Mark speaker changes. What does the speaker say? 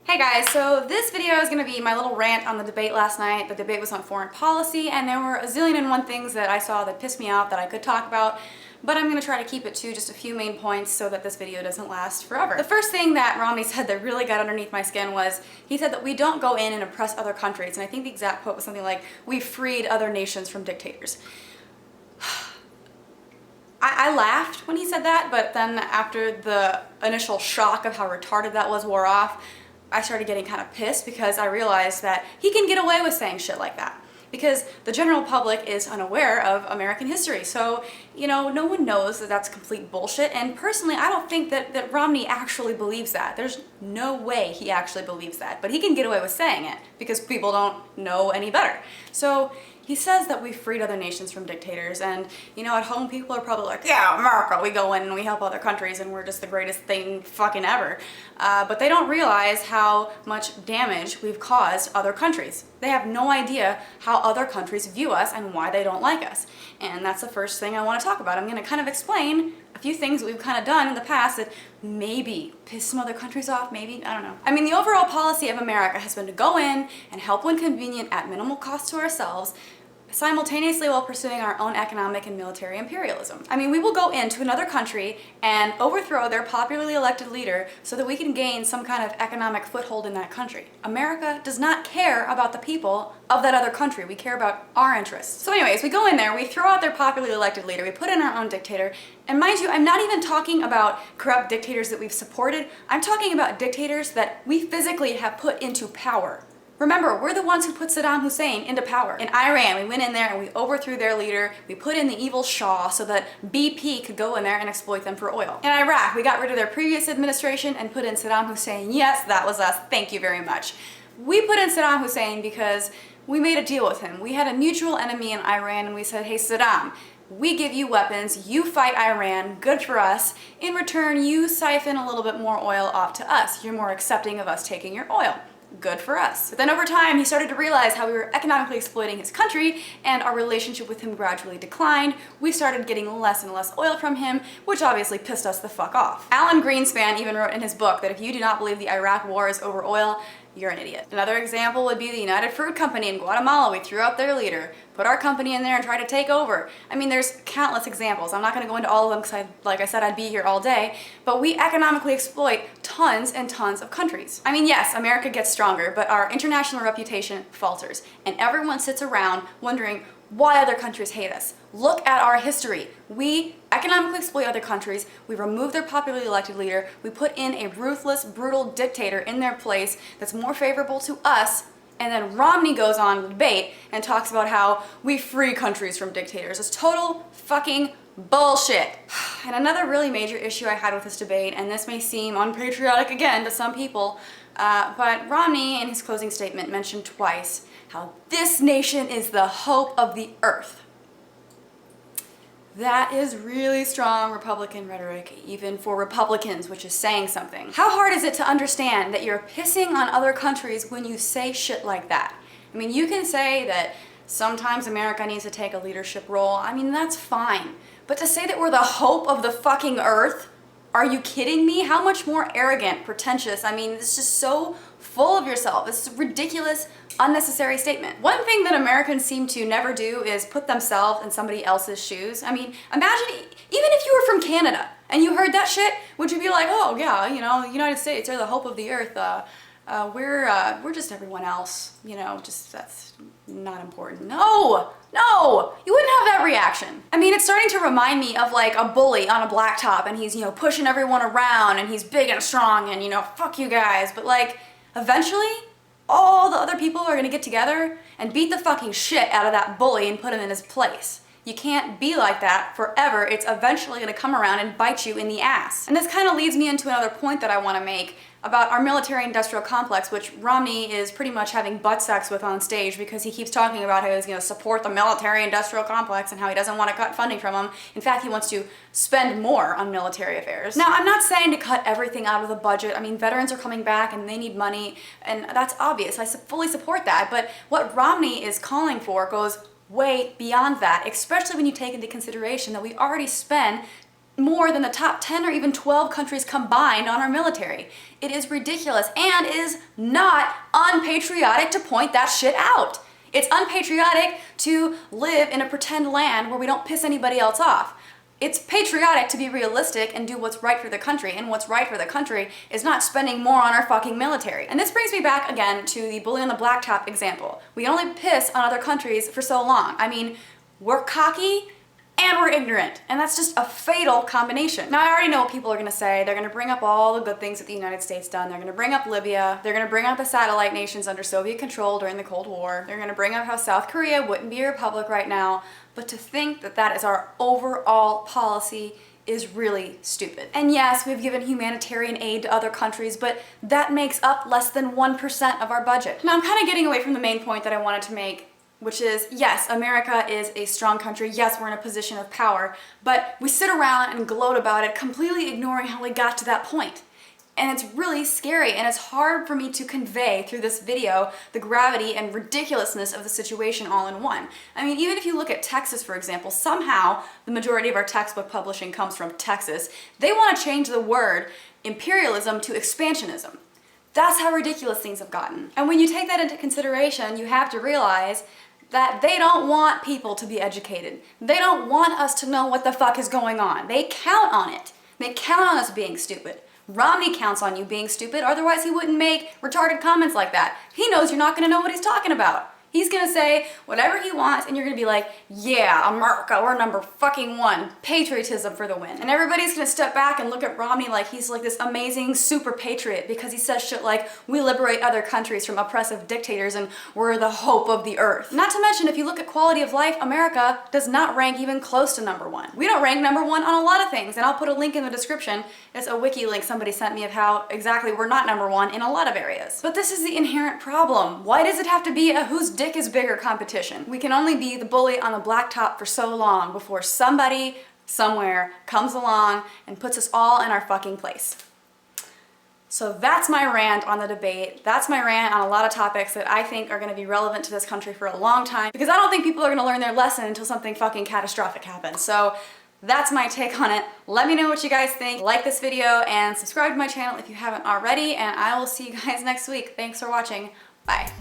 Speaker 1: Hey guys, so this video is going to be my little rant on the debate last night. The debate was on foreign policy and there were a zillion and one things that I saw that pissed me off that I could talk about, but I'm going to try to keep it to just a few main points so that this video doesn't last forever. The first thing that Romney said that really got underneath my skin was, he said that we don't go in and oppress other countries, and I think the exact quote was something like, we freed other nations from dictators. I laughed when he said that, but then after the initial shock of how retarded that was wore off, I started getting kind of pissed because I realized that he can get away with saying shit like that. Because the general public is unaware of American history. So, you know, no one knows that that's complete bullshit. And personally, I don't think that Romney actually believes that. There's no way he actually believes that. But he can get away with saying it because people don't know any better. So he says that we freed other nations from dictators, and you know, at home people are probably like, yeah, America, we go in and we help other countries and we're just the greatest thing fucking ever. But they don't realize how much damage we've caused other countries. They have no idea how other countries view us and why they don't like us. And that's the first thing I want to talk about. I'm going to kind of explain a few things that we've kind of done in the past that maybe piss some other countries off, maybe, I don't know. I mean, the overall policy of America has been to go in and help when convenient at minimal cost to ourselves, simultaneously while pursuing our own economic and military imperialism. I mean, we will go into another country and overthrow their popularly elected leader so that we can gain some kind of economic foothold in that country. America does not care about the people of that other country. We care about our interests. So anyways, we go in there, we throw out their popularly elected leader, we put in our own dictator, and mind you, I'm not even talking about corrupt dictators that we've supported, I'm talking about dictators that we physically have put into power. Remember, we're the ones who put Saddam Hussein into power. In Iran, we went in there and we overthrew their leader. We put in the evil Shah so that BP could go in there and exploit them for oil. In Iraq, we got rid of their previous administration and put in Saddam Hussein. Yes, that was us. Thank you very much. We put in Saddam Hussein because we made a deal with him. We had a mutual enemy in Iran and we said, hey Saddam, we give you weapons, you fight Iran, good for us. In return, you siphon a little bit more oil off to us. You're more accepting of us taking your oil. Good for us. But then over time, he started to realize how we were economically exploiting his country and our relationship with him gradually declined. We started getting less and less oil from him, which obviously pissed us the fuck off. Alan Greenspan even wrote in his book that if you do not believe the Iraq war is over oil, you're an idiot. Another example would be the United Fruit Company in Guatemala. We threw out their leader, put our company in there and tried to take over. I mean, there's countless examples. I'm not gonna go into all of them because, like I said, I'd be here all day, but we economically exploit tons and tons of countries. I mean, yes, America gets stronger, but our international reputation falters, and everyone sits around wondering why other countries hate us. Look at our history. We economically exploit other countries, we remove their popularly elected leader, we put in a ruthless, brutal dictator in their place that's more favorable to us, and then Romney goes on the debate and talks about how we free countries from dictators. It's total fucking bullshit. And another really major issue I had with this debate, and this may seem unpatriotic again to some people, but Romney in his closing statement mentioned twice how this nation is the hope of the earth. That is really strong Republican rhetoric, even for Republicans, which is saying something. How hard is it to understand that you're pissing on other countries when you say shit like that? I mean, you can say that sometimes America needs to take a leadership role. I mean, that's fine. But to say that we're the hope of the fucking earth? Are you kidding me? How much more arrogant, pretentious? I mean, it's just so full of yourself. It's a ridiculous, unnecessary statement. One thing that Americans seem to never do is put themselves in somebody else's shoes. I mean, imagine, even if you were from Canada and you heard that shit, would you be like, oh yeah, you know, the United States are the hope of the earth, we're just everyone else, you know, just that's not important. No, you wouldn't have that reaction. I mean, it's starting to remind me of like a bully on a blacktop and he's, you know, pushing everyone around and he's big and strong and, you know, fuck you guys, but like, eventually, all the other people are gonna get together and beat the fucking shit out of that bully and put him in his place. You can't be like that forever. It's eventually gonna come around and bite you in the ass. And this kind of leads me into another point that I wanna make about our military-industrial complex, which Romney is pretty much having butt sex with on stage because he keeps talking about how he's gonna support the military-industrial complex and how he doesn't want to cut funding from them. In fact, he wants to spend more on military affairs. Now, I'm not saying to cut everything out of the budget. I mean, veterans are coming back and they need money, and that's obvious. I fully support that, but what Romney is calling for goes way beyond that, especially when you take into consideration that we already spend more than the top 10 or even 12 countries combined on our military. It is ridiculous and is not unpatriotic to point that shit out. It's unpatriotic to live in a pretend land where we don't piss anybody else off. It's patriotic to be realistic and do what's right for the country, and what's right for the country is not spending more on our fucking military. And this brings me back again to the bully on the blacktop example. We only piss on other countries for so long. I mean, we're cocky and we're ignorant, and that's just a fatal combination. Now, I already know what people are gonna say. They're gonna bring up all the good things that the United States done. They're gonna bring up Libya. They're gonna bring up the satellite nations under Soviet control during the Cold War. They're gonna bring up how South Korea wouldn't be a republic right now. But to think that that is our overall policy is really stupid. And yes, we've given humanitarian aid to other countries, but that makes up less than 1% of our budget. Now, I'm kind of getting away from the main point that I wanted to make, which is, yes, America is a strong country. Yes, we're in a position of power, but we sit around and gloat about it, completely ignoring how we got to that point. And it's really scary, and it's hard for me to convey through this video the gravity and ridiculousness of the situation all in one. I mean, even if you look at Texas, for example, somehow the majority of our textbook publishing comes from Texas. They want to change the word imperialism to expansionism. That's how ridiculous things have gotten. And when you take that into consideration, you have to realize that they don't want people to be educated. They don't want us to know what the fuck is going on. They count on it. They count on us being stupid. Romney counts on you being stupid, otherwise he wouldn't make retarded comments like that. He knows you're not gonna know what he's talking about. He's gonna say whatever he wants and you're gonna be like, yeah, America, we're number fucking one. Patriotism for the win. And everybody's gonna step back and look at Romney like he's like this amazing super patriot because he says shit like, we liberate other countries from oppressive dictators and we're the hope of the earth. Not to mention, if you look at quality of life, America does not rank even close to number one. We don't rank number one on a lot of things, and I'll put a link in the description. It's a wiki link somebody sent me of how exactly we're not number one in a lot of areas. But this is the inherent problem. Why does it have to be a whose dick is bigger competition? We can only be the bully on the blacktop for so long before somebody somewhere comes along and puts us all in our fucking place. So that's my rant on the debate. That's my rant on a lot of topics that I think are gonna be relevant to this country for a long time, because I don't think people are gonna learn their lesson until something fucking catastrophic happens. So that's my take on it. Let me know what you guys think. Like this video and subscribe to my channel if you haven't already, and I will see you guys next week. Thanks for watching. Bye.